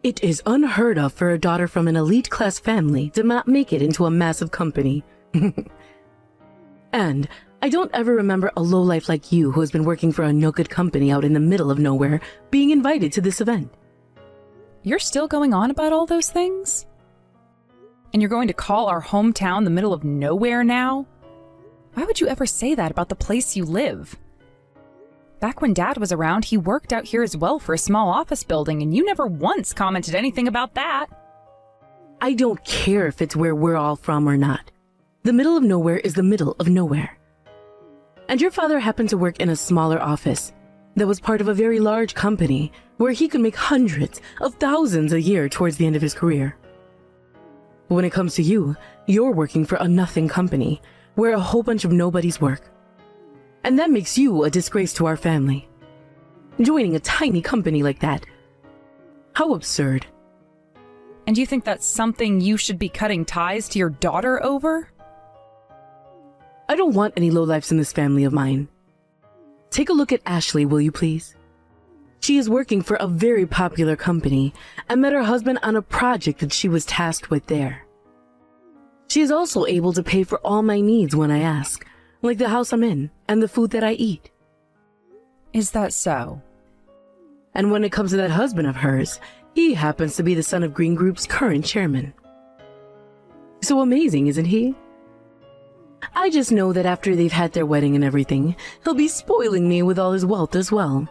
It is unheard of for a daughter from an elite class family to not make it into a massive company. And I don't ever remember a lowlife like you who has been working for a no-good company out in the middle of nowhere being invited to this event. You're still going on about all those things? And you're going to call our hometown the middle of nowhere now? Why would you ever say that about the place you live? Back when Dad was around, he worked out here as well for a small office building, and you never once commented anything about that. I don't care if it's where we're all from or not. The middle of nowhere is the middle of nowhere. And your father happened to work in a smaller office that was part of a very large company where he could make hundreds of thousands a year towards the end of his career. When it comes to you, you're working for a nothing company where a whole bunch of nobodies work. And that makes you a disgrace to our family. Joining a tiny company like that. How absurd. And you think that's something you should be cutting ties to your daughter over? I don't want any lowlifes in this family of mine. Take a look at Ashley, will you please? She is working for a very popular company and met her husband on a project that she was tasked with there. She is also able to pay for all my needs when I ask, like the house I'm in and the food that I eat. Is that so? And when it comes to that husband of hers, he happens to be the son of Green Group's current chairman. So amazing, isn't he? I just know that after they've had their wedding and everything, he'll be spoiling me with all his wealth as well.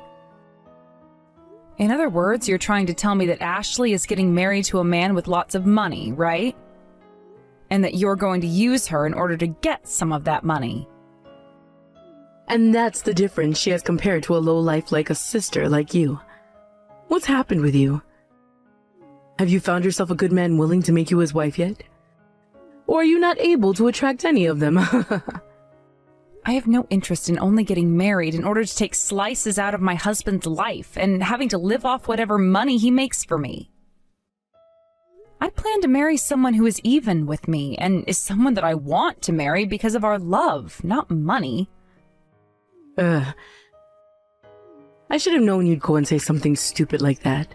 In other words, you're trying to tell me that Ashley is getting married to a man with lots of money, right? And that you're going to use her in order to get some of that money. And that's the difference she has compared to a lowlife like a sister like you. What's happened with you? Have you found yourself a good man willing to make you his wife yet? Or are you not able to attract any of them? I have no interest in only getting married in order to take slices out of my husband's life and having to live off whatever money he makes for me. I plan to marry someone who is even with me and is someone that I want to marry because of our love, not money. I should have known you'd go and say something stupid like that.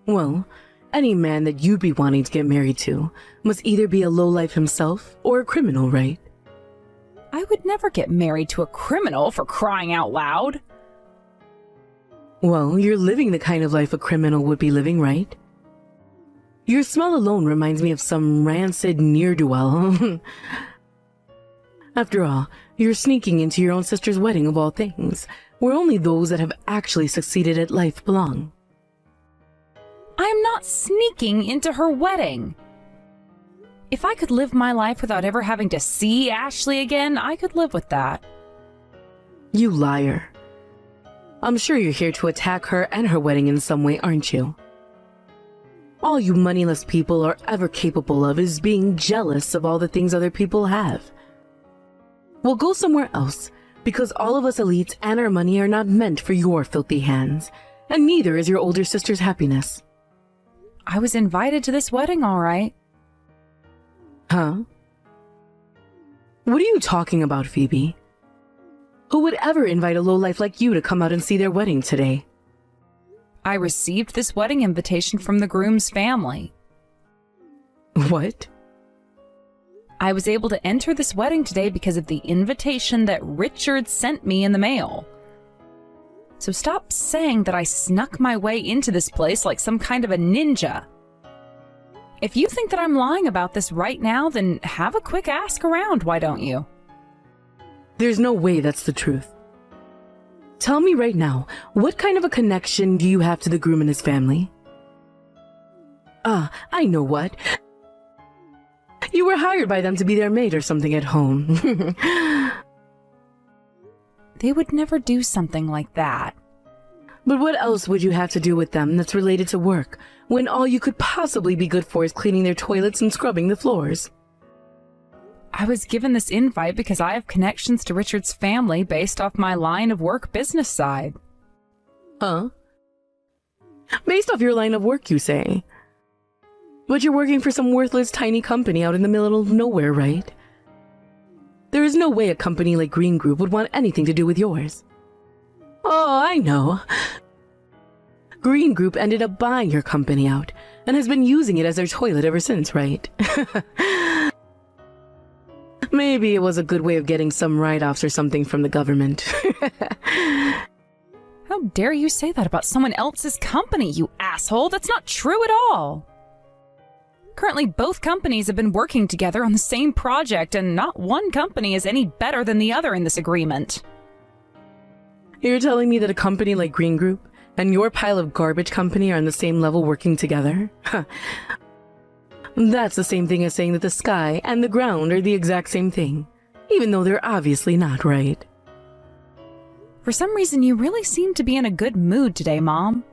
Well, any man that you'd be wanting to get married to must either be a lowlife himself or a criminal, right? I would never get married to a criminal, for crying out loud. Well, you're living the kind of life a criminal would be living, right? Your smell alone reminds me of some rancid ne'er-do-well. After all, you're sneaking into your own sister's wedding of all things, where only those that have actually succeeded at life belong. I'm not sneaking into her wedding. If I could live my life without ever having to see Ashley again, I could live with that. You liar. I'm sure you're here to attack her and her wedding in some way, aren't you? All you moneyless people are ever capable of is being jealous of all the things other people have. Well, go somewhere else, because all of us elites and our money are not meant for your filthy hands, and neither is your older sister's happiness. I was invited to this wedding, all right. Huh? What are you talking about, Phoebe? Who would ever invite a lowlife like you to come out and see their wedding today? I received this wedding invitation from the groom's family. What? I was able to enter this wedding today because of the invitation that Richard sent me in the mail. So stop saying that I snuck my way into this place like some kind of a ninja. If you think that I'm lying about this right now, then have a quick ask around, why don't you? There's no way that's the truth. Tell me right now, what kind of a connection do you have to the groom and his family? I know what. You were hired by them to be their maid or something at home. They would never do something like that. But what else would you have to do with them that's related to work, when all you could possibly be good for is cleaning their toilets and scrubbing the floors? I was given this invite because I have connections to Richard's family based off my line of work business side. Huh? Based off your line of work, you say? But you're working for some worthless tiny company out in the middle of nowhere, right? There is no way a company like Green Group would want anything to do with yours. Oh, I know. Green Group ended up buying your company out and has been using it as their toilet ever since, right? Maybe it was a good way of getting some write-offs or something from the government. How dare you say that about someone else's company, you asshole? That's not true at all. Currently, both companies have been working together on the same project, and not one company is any better than the other in this agreement. You're telling me that a company like Green Group and your pile of garbage company are on the same level working together? Huh. That's the same thing as saying that the sky and the ground are the exact same thing, even though they're obviously not, right? For some reason, you really seem to be in a good mood today, Mom.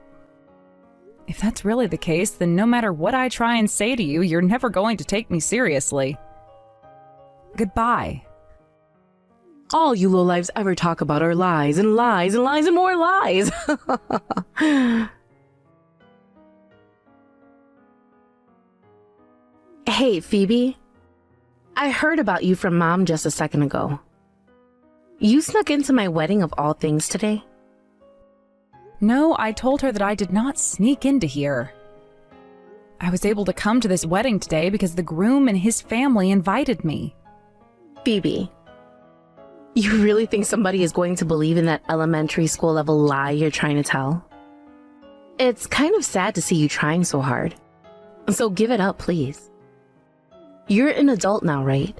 If that's really the case, then no matter what I try and say to you, you're never going to take me seriously. Goodbye. All you lowlives ever talk about are lies and lies and lies and more lies. Hey, Phoebe. I heard about you from Mom just a second ago. You snuck into my wedding of all things today? No, I told her that I did not sneak into here. I was able to come to this wedding today because the groom and his family invited me. Phoebe, you really think somebody is going to believe in that elementary school level lie you're trying to tell? It's kind of sad to see you trying so hard. So give it up, please. You're an adult now, right?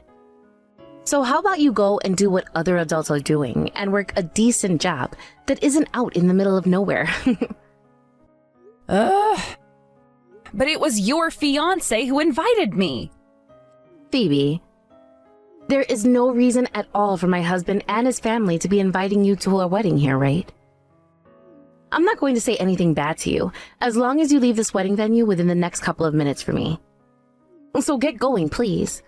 So how about you go and do what other adults are doing and work a decent job that isn't out in the middle of nowhere? But it was your fiancé who invited me. Phoebe, there is no reason at all for my husband and his family to be inviting you to a wedding here, right? I'm not going to say anything bad to you as long as you leave this wedding venue within the next couple of minutes for me. So get going, please.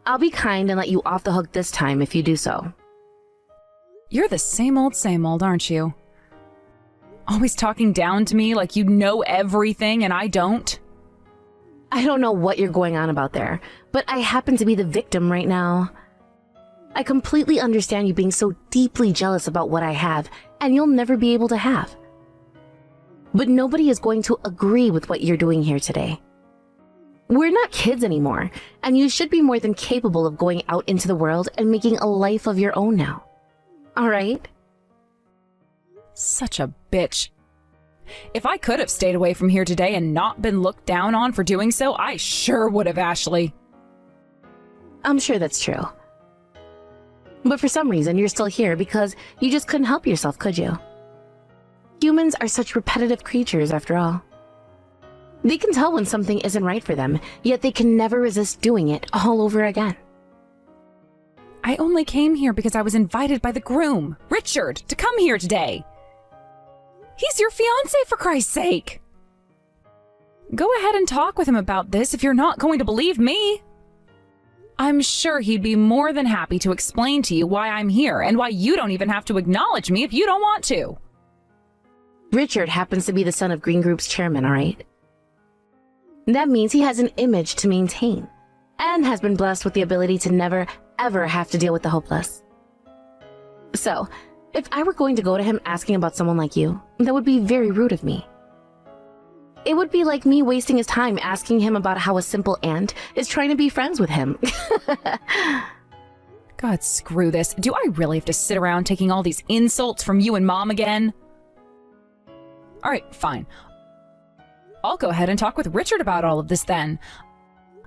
I'll be kind and let you off the hook this time if you do so. You're the same old, aren't you? Always talking down to me like you know everything and I don't. I don't know what you're going on about there, but I happen to be the victim right now. I completely understand you being so deeply jealous about what I have, and you'll never be able to have. But nobody is going to agree with what you're doing here today. We're not kids anymore, and you should be more than capable of going out into the world and making a life of your own now. All right? Such a bitch. If I could have stayed away from here today and not been looked down on for doing so, I sure would have, Ashley. I'm sure that's true. But for some reason, you're still here because you just couldn't help yourself, could you? Humans are such repetitive creatures, after all. They can tell when something isn't right for them, yet they can never resist doing it all over again. I only came here because I was invited by the groom, Richard, to come here today. He's your fiancé, for Christ's sake. Go ahead and talk with him about this if you're not going to believe me. I'm sure he'd be more than happy to explain to you why I'm here and why you don't even have to acknowledge me if you don't want to. Richard happens to be the son of Green Group's chairman, all right? That means he has an image to maintain and has been blessed with the ability to never, ever have to deal with the hopeless. So, if I were going to go to him asking about someone like you, that would be very rude of me. It would be like me wasting his time asking him about how a simple ant is trying to be friends with him. God, screw this. Do I really have to sit around taking all these insults from you and Mom again? All right, fine. I'll go ahead and talk with Richard about all of this then.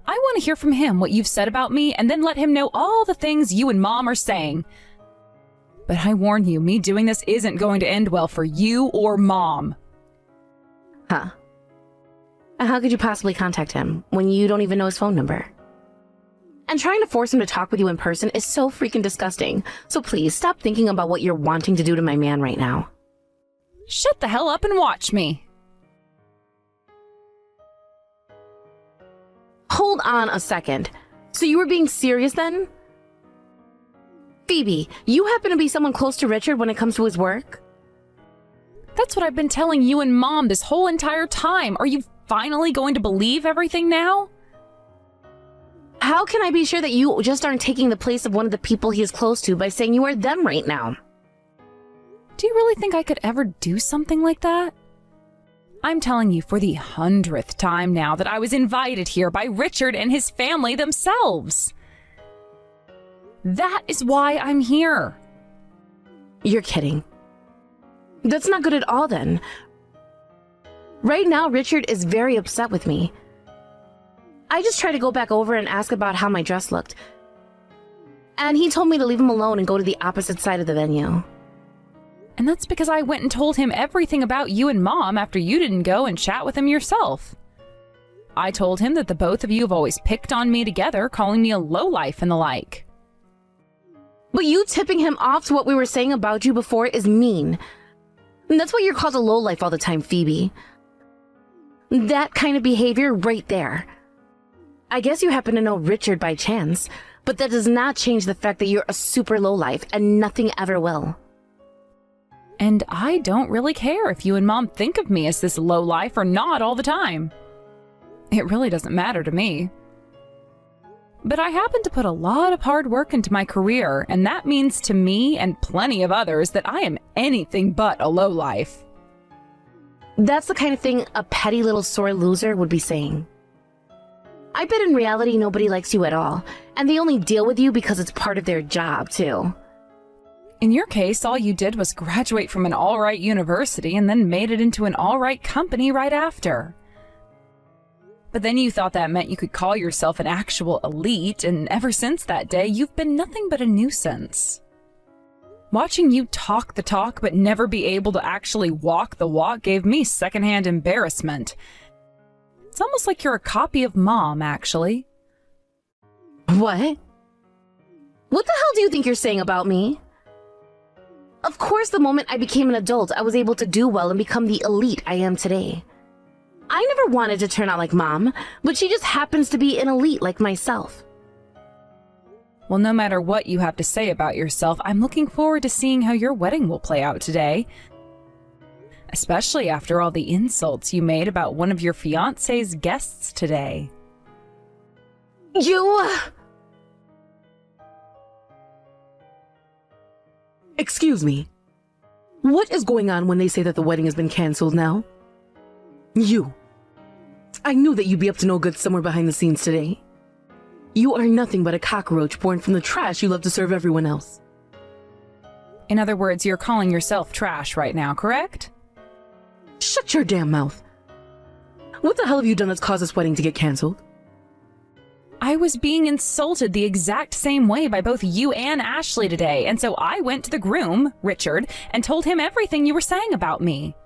I want to hear from him what you've said about me and then let him know all the things you and Mom are saying. But I warn you, me doing this isn't going to end well for you or Mom. Huh. And how could you possibly contact him when you don't even know his phone number? And trying to force him to talk with you in person is so freaking disgusting. So please stop thinking about what you're wanting to do to my man right now. Shut the hell up and watch me. Hold on a second. So you were being serious then? Phoebe, you happen to be someone close to Richard when it comes to his work? That's what I've been telling you and Mom this whole entire time. Are you finally going to believe everything now? How can I be sure that you just aren't taking the place of one of the people he is close to by saying you are them right now? Do you really think I could ever do something like that? I'm telling you for the 100th time now that I was invited here by Richard and his family themselves. That is why I'm here. You're kidding. That's not good at all then. Right now, Richard is very upset with me. I just tried to go back over and ask about how my dress looked. And he told me to leave him alone and go to the opposite side of the venue. And that's because I went and told him everything about you and Mom after you didn't go and chat with him yourself. I told him that the both of you have always picked on me together, calling me a lowlife and the like. But you tipping him off to what we were saying about you before is mean. And that's why you're called a lowlife all the time, Phoebe. That kind of behavior right there. I guess you happen to know Richard by chance, but that does not change the fact that you're a super lowlife and nothing ever will. And I don't really care if you and Mom think of me as this lowlife or not all the time. It really doesn't matter to me. But I happen to put a lot of hard work into my career, and that means to me and plenty of others that I am anything but a lowlife. That's the kind of thing a petty little sore loser would be saying. I bet in reality nobody likes you at all, and they only deal with you because it's part of their job, too. In your case, all you did was graduate from an all-right university and then made it into an all-right company right after. But then you thought that meant you could call yourself an actual elite, and ever since that day, you've been nothing but a nuisance. Watching you talk the talk but never be able to actually walk the walk gave me secondhand embarrassment. It's almost like you're a copy of Mom, actually. What? What the hell do you think you're saying about me? Of course, the moment I became an adult, I was able to do well and become the elite I am today. I never wanted to turn out like Mom, but she just happens to be an elite like myself. Well, no matter what you have to say about yourself, I'm looking forward to seeing how your wedding will play out today. Especially after all the insults you made about one of your fiancé's guests today. You... Excuse me. What is going on when they say that the wedding has been cancelled now? You. I knew that you'd be up to no good somewhere behind the scenes today. You are nothing but a cockroach born from the trash you love to serve everyone else. In other words, you're calling yourself trash right now, correct? Shut your damn mouth. What the hell have you done that's caused this wedding to get cancelled? I was being insulted the exact same way by both you and Ashley today, and so I went to the groom, Richard, and told him everything you were saying about me.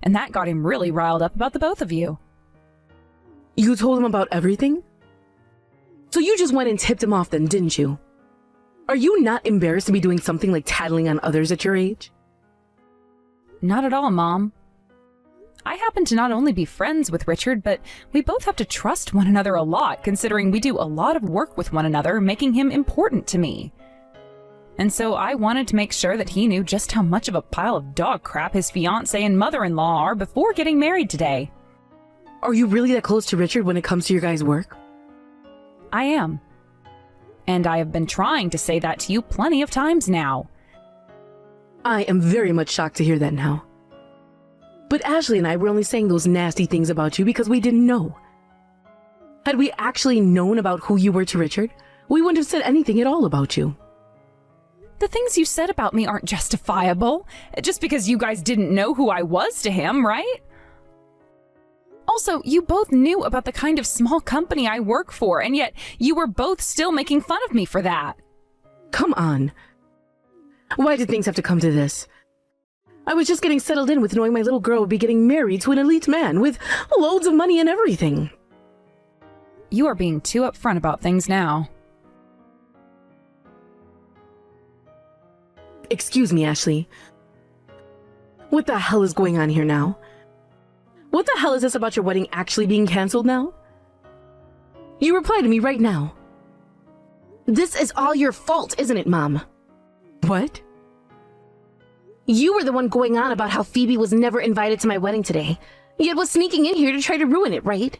And that got him really riled up about the both of you. You told him about everything? So you just went and tipped him off then, didn't you? Are you not embarrassed to be doing something like tattling on others at your age? Not at all, Mom. I happen to not only be friends with Richard, but we both have to trust one another a lot, considering we do a lot of work with one another, making him important to me. And so I wanted to make sure that he knew just how much of a pile of dog crap his fiancé and mother-in-law are before getting married today. Are you really that close to Richard when it comes to your guys' work? I am. And I have been trying to say that to you plenty of times now. I am very much shocked to hear that now. But Ashley and I were only saying those nasty things about you because we didn't know. Had we actually known about who you were to Richard, we wouldn't have said anything at all about you. The things you said about me aren't justifiable, just because you guys didn't know who I was to him, right? Also, you both knew about the kind of small company I work for, and yet you were both still making fun of me for that. Come on. Why did things have to come to this? I was just getting settled in with knowing my little girl would be getting married to an elite man with loads of money and everything. You are being too upfront about things now. Excuse me, Ashley. What the hell is going on here now? What the hell is this about your wedding actually being cancelled now? You reply to me right now. This is all your fault, isn't it, Mom? What? You were the one going on about how Phoebe was never invited to my wedding today, yet was sneaking in here to try to ruin it, right?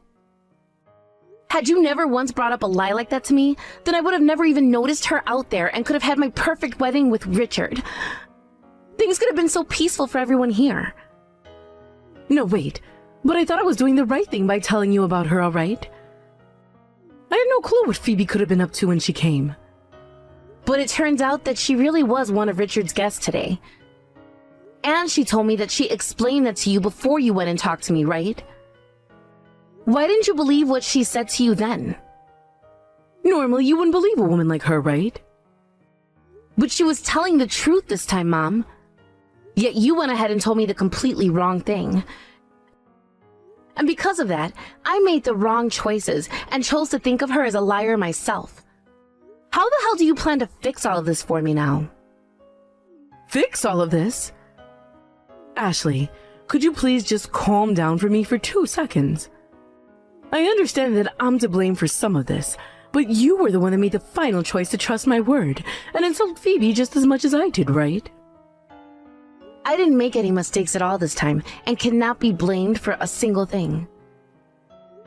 Had you never once brought up a lie like that to me, then I would have never even noticed her out there and could have had my perfect wedding with Richard. Things could have been so peaceful for everyone here. No, wait. But I thought I was doing the right thing by telling you about her, all right? I had no clue what Phoebe could have been up to when she came. But it turns out that she really was one of Richard's guests today. And she told me that she explained that to you before you went and talked to me, right? Why didn't you believe what she said to you then? Normally, you wouldn't believe a woman like her, right? But she was telling the truth this time, Mom. Yet you went ahead and told me the completely wrong thing. And because of that, I made the wrong choices and chose to think of her as a liar myself. How the hell do you plan to fix all of this for me now? Fix all of this? Ashley, could you please just calm down for me for 2 seconds? I understand that I'm to blame for some of this, but you were the one that made the final choice to trust my word and insult Phoebe just as much as I did, right? I didn't make any mistakes at all this time and cannot be blamed for a single thing.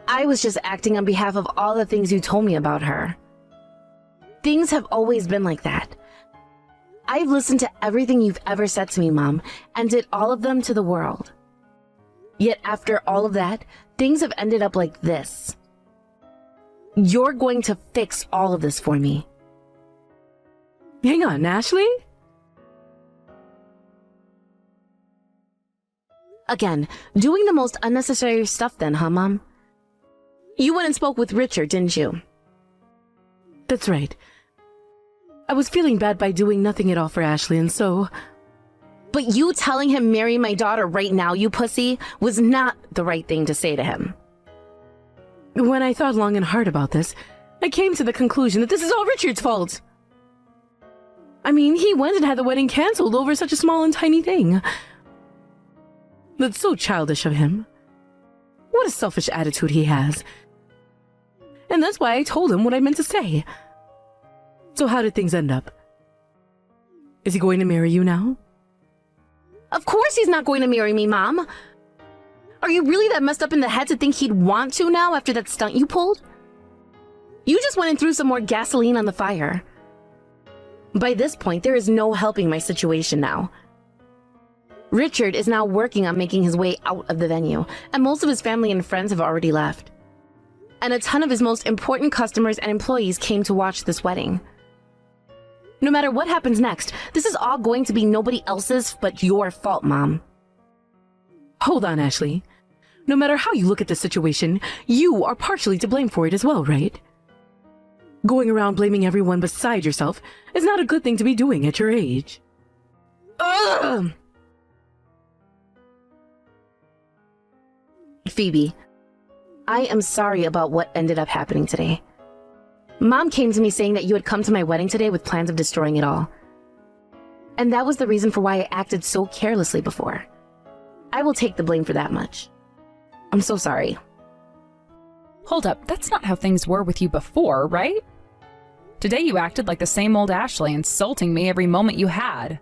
I was just acting on behalf of all the things you told me about her. Things have always been like that. I've listened to everything you've ever said to me, Mom, and did all of them to the world. Yet after all of that, things have ended up like this. You're going to fix all of this for me. Hang on, Ashley? Again, doing the most unnecessary stuff then, huh, Mom? You went and spoke with Richard, didn't you? That's right. I was feeling bad by doing nothing at all for Ashley, and so... But you telling him marry my daughter right now, you pussy, was not the right thing to say to him. When I thought long and hard about this, I came to the conclusion that this is all Richard's fault. I mean, he went and had the wedding canceled over such a small and tiny thing. That's so childish of him. What a selfish attitude he has. And that's why I told him what I meant to say. So how did things end up? Is he going to marry you now? Of course he's not going to marry me, Mom. Are you really that messed up in the head to think he'd want to now after that stunt you pulled? You just went and threw some more gasoline on the fire. By this point, there is no helping my situation now. Richard is now working on making his way out of the venue, and most of his family and friends have already left. And a ton of his most important customers and employees came to watch this wedding. No matter what happens next, this is all going to be nobody else's but your fault, Mom. Hold on, Ashley. No matter how you look at the situation, you are partially to blame for it as well, right? Going around blaming everyone beside yourself is not a good thing to be doing at your age. Ugh! Phoebe, I am sorry about what ended up happening today. Mom came to me saying that you had come to my wedding today with plans of destroying it all. And that was the reason for why I acted so carelessly before. I will take the blame for that much. I'm so sorry. Hold up, that's not how things were with you before, right? Today you acted like the same old Ashley, insulting me every moment you had.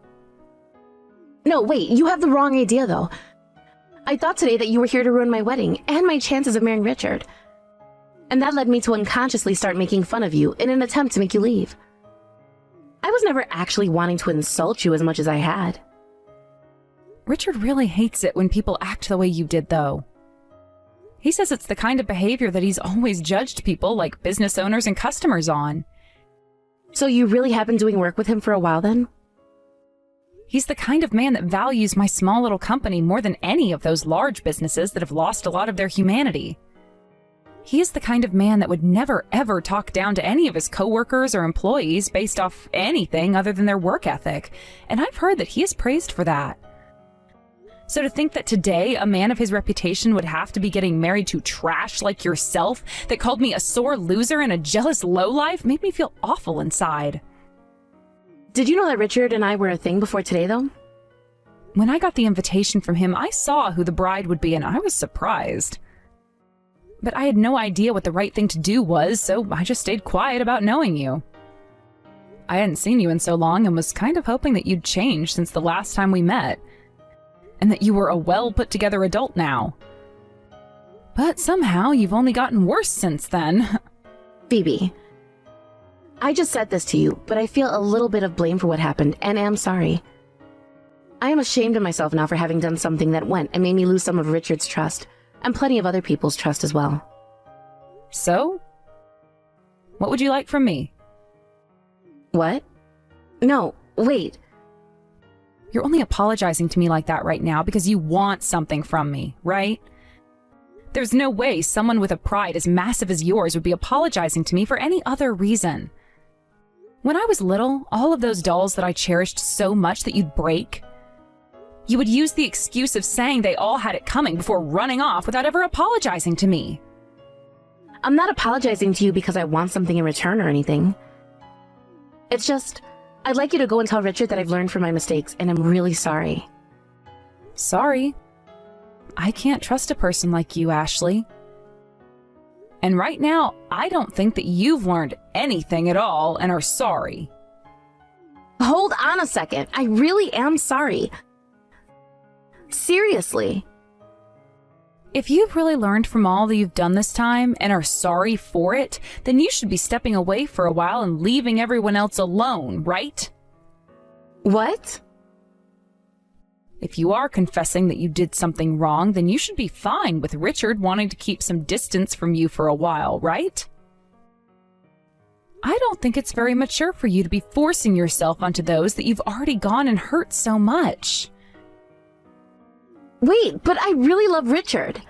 No, wait, you have the wrong idea though. I thought today that you were here to ruin my wedding and my chances of marrying Richard. And that led me to unconsciously start making fun of you in an attempt to make you leave. I was never actually wanting to insult you as much as I had. Richard really hates it when people act the way you did, though. He says it's the kind of behavior that he's always judged people like business owners and customers on. So you really have been doing work with him for a while then? He's the kind of man that values my small little company more than any of those large businesses that have lost a lot of their humanity. He is the kind of man that would never ever talk down to any of his coworkers or employees based off anything other than their work ethic, and I've heard that he is praised for that. So to think that today a man of his reputation would have to be getting married to trash like yourself that called me a sore loser and a jealous lowlife made me feel awful inside. Did you know that Richard and I were a thing before today, though? When I got the invitation from him, I saw who the bride would be, and I was surprised. But I had no idea what the right thing to do was, so I just stayed quiet about knowing you. I hadn't seen you in so long and was kind of hoping that you'd changed since the last time we met, and that you were a well-put-together adult now. But somehow you've only gotten worse since then. Phoebe, I just said this to you, but I feel a little bit of blame for what happened, and am sorry. I am ashamed of myself now for having done something that went and made me lose some of Richard's trust, and plenty of other people's trust as well. So? What would you like from me? What? No, wait. You're only apologizing to me like that right now because you want something from me, right? There's no way someone with a pride as massive as yours would be apologizing to me for any other reason. When I was little, all of those dolls that I cherished so much that you'd break, you would use the excuse of saying they all had it coming before running off without ever apologizing to me. I'm not apologizing to you because I want something in return or anything. It's just, I'd like you to go and tell Richard that I've learned from my mistakes and I'm really sorry. Sorry. I can't trust a person like you, Ashley. And right now, I don't think that you've learned anything at all and are sorry. Hold on a second. I really am sorry. Seriously. If you've really learned from all that you've done this time and are sorry for it, then you should be stepping away for a while and leaving everyone else alone, right? What? If you are confessing that you did something wrong, then you should be fine with Richard wanting to keep some distance from you for a while, right? I don't think it's very mature for you to be forcing yourself onto those that you've already gone and hurt so much. Wait, but I really love Richard.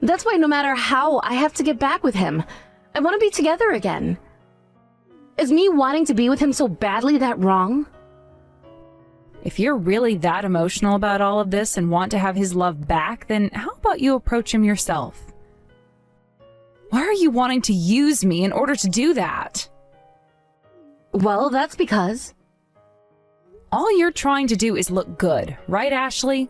That's why no matter how, I have to get back with him. I want to be together again. Is me wanting to be with him so badly that wrong? If you're really that emotional about all of this and want to have his love back, then how about you approach him yourself? Why are you wanting to use me in order to do that? Well, that's because... All you're trying to do is look good, right, Ashley?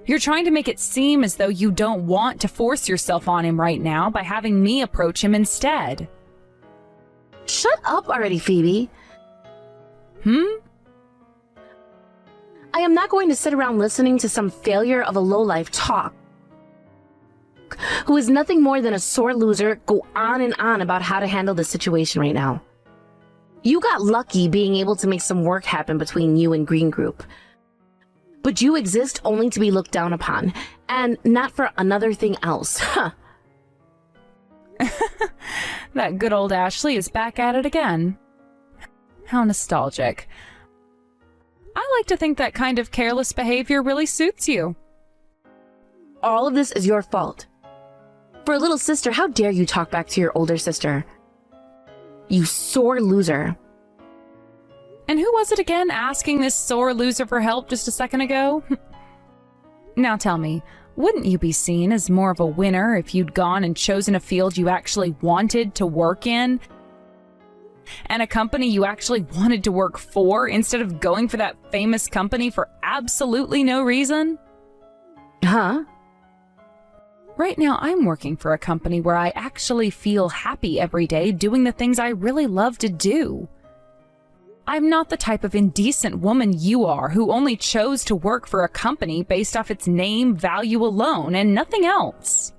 You're trying to make it seem as though you don't want to force yourself on him right now by having me approach him instead. Shut up already, Phoebe. I am not going to sit around listening to some failure of a lowlife talk who is nothing more than a sore loser go on and on about how to handle the situation right now. You got lucky being able to make some work happen between you and Green Group. But you exist only to be looked down upon, and not for another thing else. Huh. That good old Ashley is back at it again. How nostalgic. I like to think that kind of careless behavior really suits you. All of this is your fault. For a little sister, how dare you talk back to your older sister? You sore loser. And who was it again asking this sore loser for help just a second ago? Now tell me, wouldn't you be seen as more of a winner if you'd gone and chosen a field you actually wanted to work in? And a company you actually wanted to work for instead of going for that famous company for absolutely no reason? Huh? Right now, I'm working for a company where I actually feel happy every day doing the things I really love to do. I'm not the type of indecent woman you are who only chose to work for a company based off its name value alone and nothing else.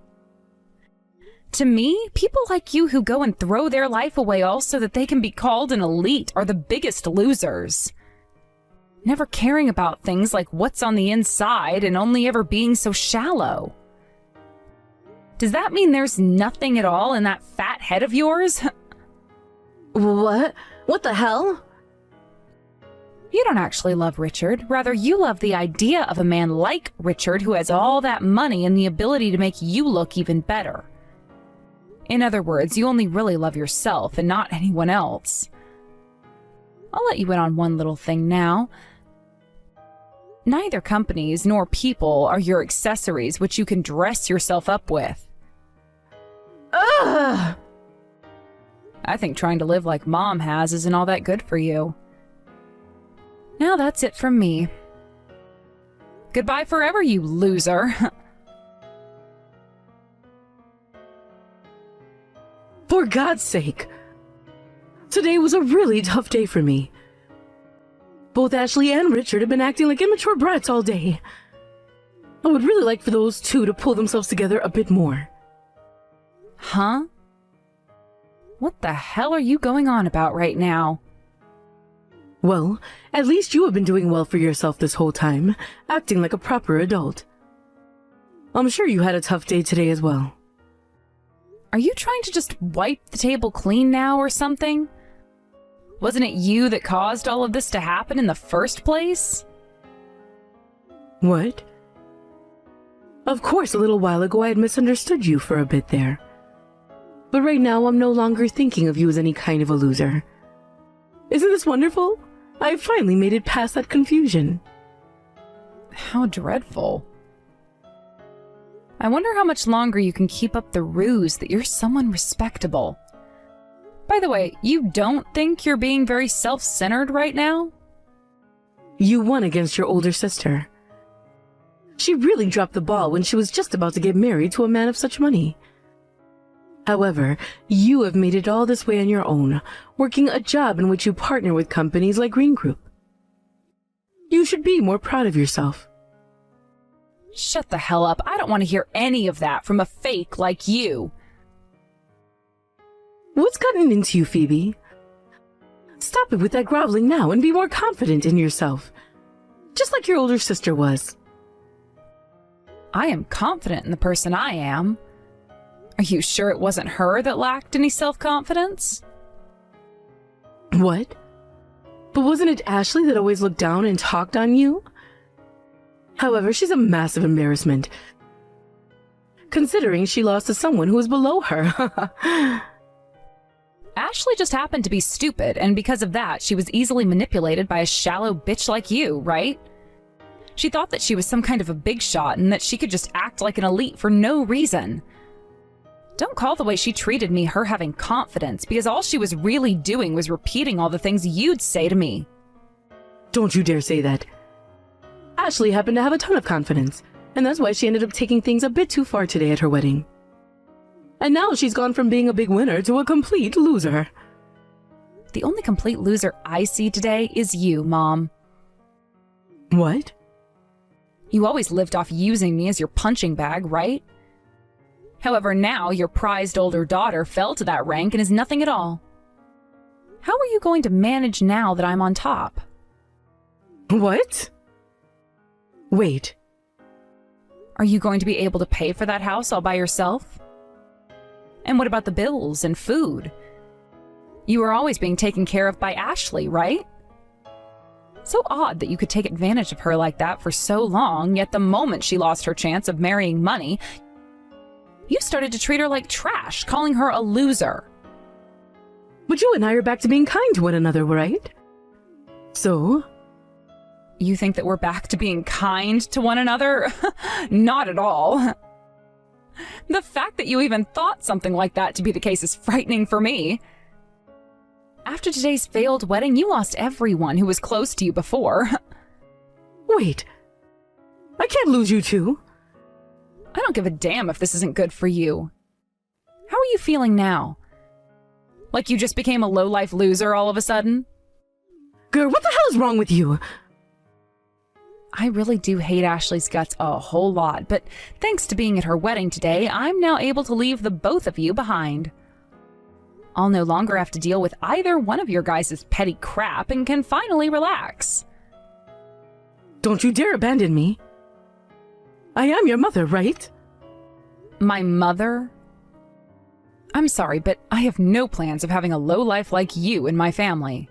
To me, people like you who go and throw their life away all so that they can be called an elite are the biggest losers. Never caring about things like what's on the inside and only ever being so shallow. Does that mean there's nothing at all in that fat head of yours? What? What the hell? You don't actually love Richard. Rather, you love the idea of a man like Richard who has all that money and the ability to make you look even better. In other words, you only really love yourself and not anyone else. I'll let you in on one little thing now. Neither companies nor people are your accessories which you can dress yourself up with. Ugh! I think trying to live like Mom has isn't all that good for you. Now that's it from me. Goodbye forever, you loser. For God's sake. Today was a really tough day for me. Both Ashley and Richard have been acting like immature brats all day. I would really like for those two to pull themselves together a bit more. Huh? What the hell are you going on about right now? Well, at least you have been doing well for yourself this whole time, acting like a proper adult. I'm sure you had a tough day today as well. Are you trying to just wipe the table clean now or something? Wasn't it you that caused all of this to happen in the first place? What? Of course, a little while ago I had misunderstood you for a bit there. But right now I'm no longer thinking of you as any kind of a loser. Isn't this wonderful? I finally made it past that confusion. How dreadful. I wonder how much longer you can keep up the ruse that you're someone respectable. By the way, you don't think you're being very self-centered right now? You won against your older sister. She really dropped the ball when she was just about to get married to a man of such money. However, you have made it all this way on your own, working a job in which you partner with companies like Green Group. You should be more proud of yourself. Shut the hell up. I don't want to hear any of that from a fake like you. What's gotten into you, Phoebe? Stop it with that groveling now and be more confident in yourself. Just like your older sister was. I am confident in the person I am. Are you sure it wasn't her that lacked any self-confidence? What? But wasn't it Ashley that always looked down and talked on you? However, she's a massive embarrassment, considering she lost to someone who was below her. Ashley just happened to be stupid, and because of that, she was easily manipulated by a shallow bitch like you, right? She thought that she was some kind of a big shot and that she could just act like an elite for no reason. Don't call the way she treated me her having confidence, because all she was really doing was repeating all the things you'd say to me. Don't you dare say that. Ashley happened to have a ton of confidence, and that's why she ended up taking things a bit too far today at her wedding. And now she's gone from being a big winner to a complete loser. The only complete loser I see today is you, Mom. What? You always lived off using me as your punching bag, right? However, now your prized older daughter fell to that rank and is nothing at all. How are you going to manage now that I'm on top? What? Wait. Are you going to be able to pay for that house all by yourself? And what about the bills and food? You were always being taken care of by Ashley, right? So odd that you could take advantage of her like that for so long, yet the moment she lost her chance of marrying money, you started to treat her like trash, calling her a loser. But you and I are back to being kind to one another, right? So? You think that we're back to being kind to one another? Not at all. The fact that you even thought something like that to be the case is frightening for me. After today's failed wedding, you lost everyone who was close to you before. Wait. I can't lose you too. I don't give a damn if this isn't good for you. How are you feeling now? Like you just became a low-life loser all of a sudden? Girl, what the hell is wrong with you? I really do hate Ashley's guts a whole lot, but thanks to being at her wedding today, I'm now able to leave the both of you behind. I'll no longer have to deal with either one of your guys' petty crap and can finally relax. Don't you dare abandon me. I am your mother, right? My mother? I'm sorry, but I have no plans of having a lowlife like you in my family.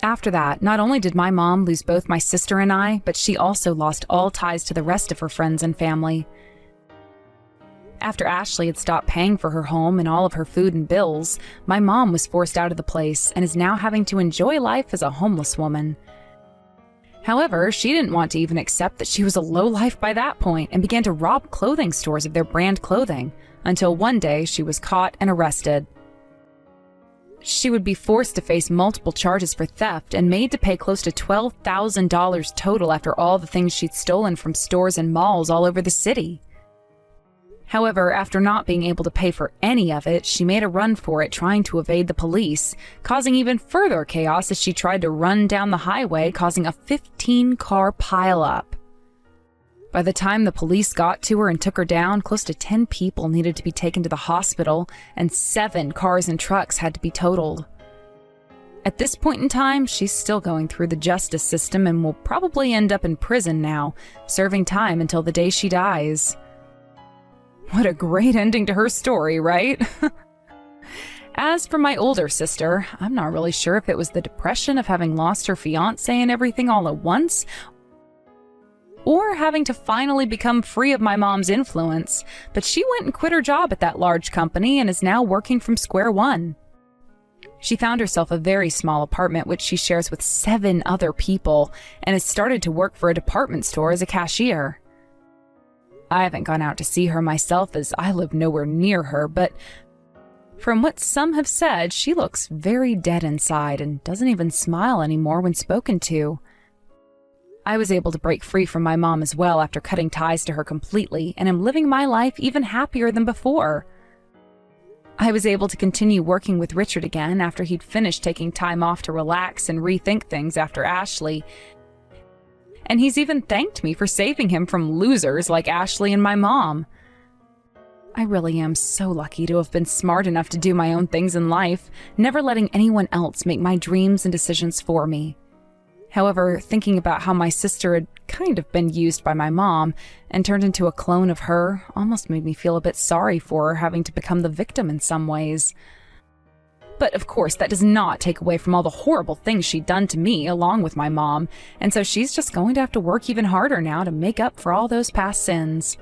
After that, not only did my mom lose both my sister and I, but she also lost all ties to the rest of her friends and family. After Ashley had stopped paying for her home and all of her food and bills, my mom was forced out of the place and is now having to enjoy life as a homeless woman. However, she didn't want to even accept that she was a lowlife by that point and began to rob clothing stores of their brand clothing, until one day she was caught and arrested. She would be forced to face multiple charges for theft and made to pay close to $12,000 total after all the things she'd stolen from stores and malls all over the city. However, after not being able to pay for any of it, she made a run for it trying to evade the police, causing even further chaos as she tried to run down the highway, causing a 15-car pileup. By the time the police got to her and took her down, close to 10 people needed to be taken to the hospital, and 7 cars and trucks had to be totaled. At this point in time, she's still going through the justice system and will probably end up in prison now, serving time until the day she dies. What a great ending to her story, right? As for my older sister, I'm not really sure if it was the depression of having lost her fiancé and everything all at once, or having to finally become free of my mom's influence, but she went and quit her job at that large company and is now working from square one. She found herself a very small apartment which she shares with 7 other people and has started to work for a department store as a cashier. I haven't gone out to see her myself as I live nowhere near her, but from what some have said, she looks very dead inside and doesn't even smile anymore when spoken to. I was able to break free from my mom as well after cutting ties to her completely, and am living my life even happier than before. I was able to continue working with Richard again after he'd finished taking time off to relax and rethink things after Ashley. And he's even thanked me for saving him from losers like Ashley and my mom. I really am so lucky to have been smart enough to do my own things in life, never letting anyone else make my dreams and decisions for me. However, thinking about how my sister had kind of been used by my mom and turned into a clone of her almost made me feel a bit sorry for her having to become the victim in some ways. But of course, that does not take away from all the horrible things she'd done to me along with my mom, and so she's just going to have to work even harder now to make up for all those past sins.